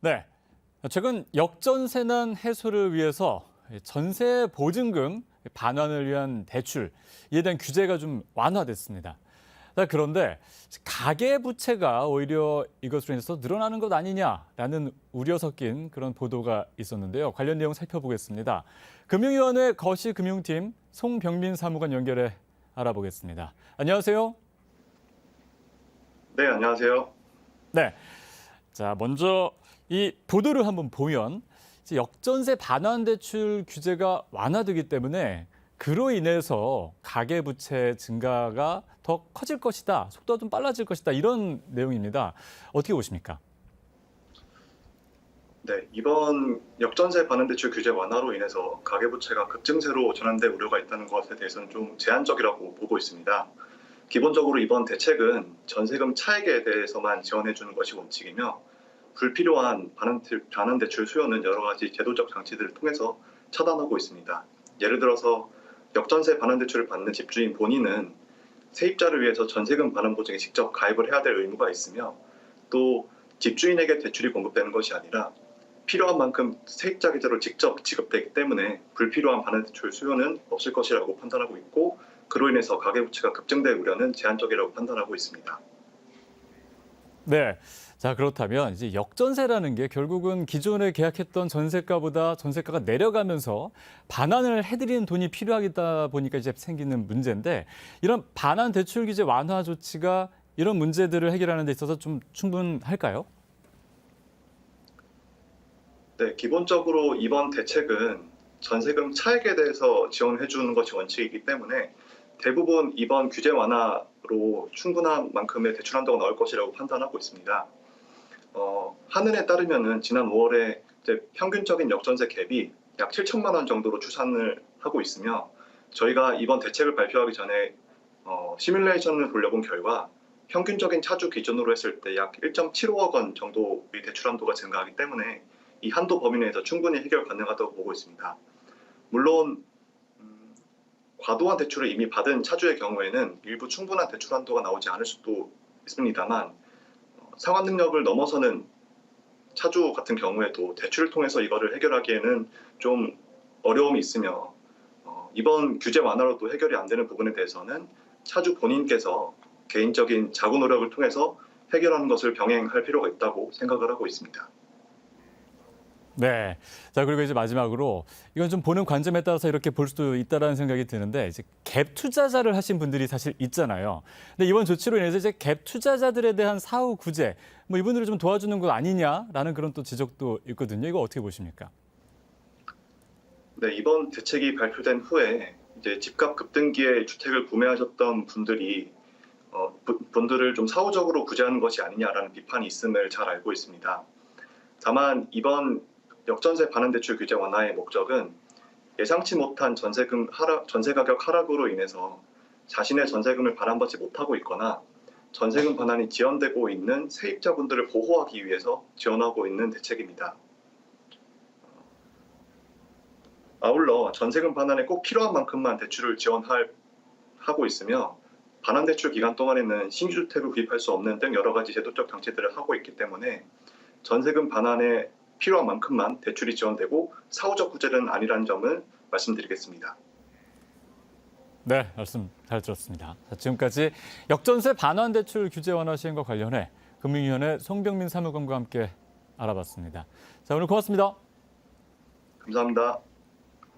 네, 최근 역전세난 해소를 위해서 전세 보증금 반환을 위한 대출, 이에 대한 규제가 좀 완화됐습니다. 그런데 가계 부채가 오히려 이것으로 인해서 늘어나는 것 아니냐라는 우려 섞인 그런 보도가 있었는데요. 관련 내용 살펴보겠습니다. 금융위원회 거시금융팀 송병민 사무관 연결해 알아보겠습니다. 안녕하세요. 네, 안녕하세요. 네, 자 먼저 이 보도를 한번 보면 이제 역전세 반환 대출 규제가 완화되기 때문에 그로 인해서 가계부채 증가가 더 커질 것이다, 속도가 좀 빨라질 것이다 이런 내용입니다. 어떻게 보십니까? 네, 이번 역전세 반환 대출 규제 완화로 인해서 가계부채가 급증세로 전환될 우려가 있다는 것에 대해서는 좀 제한적이라고 보고 있습니다. 기본적으로 이번 대책은 전세금 차액에 대해서만 지원해 주는 것이 원칙이며 불필요한 반환 대출 수요는 여러 가지 제도적 장치들을 통해서 차단하고 있습니다. 예를 들어서 역전세 반환 대출을 받는 집주인 본인은 세입자를 위해서 전세금 반환 보증에 직접 가입을 해야 될 의무가 있으며, 또 집주인에게 대출이 공급되는 것이 아니라 필요한 만큼 세입자 계좌로 직접 지급되기 때문에 불필요한 반환 대출 수요는 없을 것이라고 판단하고 있고, 그로 인해서 가계부채가 급증될 우려는 제한적이라고 판단하고 있습니다. 네. 자, 그렇다면 이제 역전세라는 게 결국은 기존에 계약했던 전세가보다 전세가가 내려가면서 반환을 해드리는 돈이 필요하다 보니까 이제 생기는 문제인데, 이런 반환 대출 규제 완화 조치가 이런 문제들을 해결하는 데 있어서 좀 충분할까요? 네, 기본적으로 이번 대책은 전세금 차액에 대해서 지원해 주는 것이 원칙이기 때문에 대부분 이번 규제 완화로 충분한 만큼의 대출 한도가 나올 것이라고 판단하고 있습니다. 한은에 따르면은 지난 5월에 평균적인 역전세 갭이 약 7천만 원 정도로 추산을 하고 있으며, 저희가 이번 대책을 발표하기 전에 시뮬레이션을 돌려본 결과 평균적인 차주 기준으로 했을 때 약 1.75억 원 정도의 대출 한도가 증가하기 때문에 이 한도 범위 내에서 충분히 해결 가능하다고 보고 있습니다. 물론 과도한 대출을 이미 받은 차주의 경우에는 일부 충분한 대출 한도가 나오지 않을 수도 있습니다만, 상환 능력을 넘어서는 차주 같은 경우에도 대출을 통해서 이거를 해결하기에는 좀 어려움이 있으며, 이번 규제 완화로도 해결이 안 되는 부분에 대해서는 차주 본인께서 개인적인 자구 노력을 통해서 해결하는 것을 병행할 필요가 있다고 생각을 하고 있습니다. 네. 자, 그리고 이제 마지막으로 이건 좀 보는 관점에 따라서 이렇게 볼 수도 있다라는 생각이 드는데, 이제 갭 투자자를 하신 분들이 사실 있잖아요. 근데 이번 조치로 인해서 이제 갭 투자자들에 대한 사후 구제, 뭐 이분들을 좀 도와주는 것 아니냐라는 그런 또 지적도 있거든요. 이거 어떻게 보십니까? 네, 이번 대책이 발표된 후에 이제 집값 급등기에 주택을 구매하셨던 분들이 분들을 좀 사후적으로 구제하는 것이 아니냐라는 비판이 있음을 잘 알고 있습니다. 다만 이번 역전세 반환 대출 규제 완화의 목적은 예상치 못한 전세 가격 하락으로 인해서 자신의 전세금을 반환받지 못하고 있거나 전세금 반환이 지연되고 있는 세입자분들을 보호하기 위해서 지원하고 있는 대책입니다. 아울러 전세금 반환에 꼭 필요한 만큼만 대출을 지원하고 있으며, 반환 대출 기간 동안에는 신규 주택을 구입할 수 없는 등 여러 가지 제도적 장치들을 하고 있기 때문에 전세금 반환에 필요한 만큼만 대출이 지원되고 사후적 구제는 아니라는 점을 말씀드리겠습니다. 네, 말씀 잘 들었습니다. 자, 지금까지 역전세 반환 대출 규제 완화 시행과 관련해 금융위원회 송병민 사무관과 함께 알아봤습니다. 자, 오늘 고맙습니다. 감사합니다.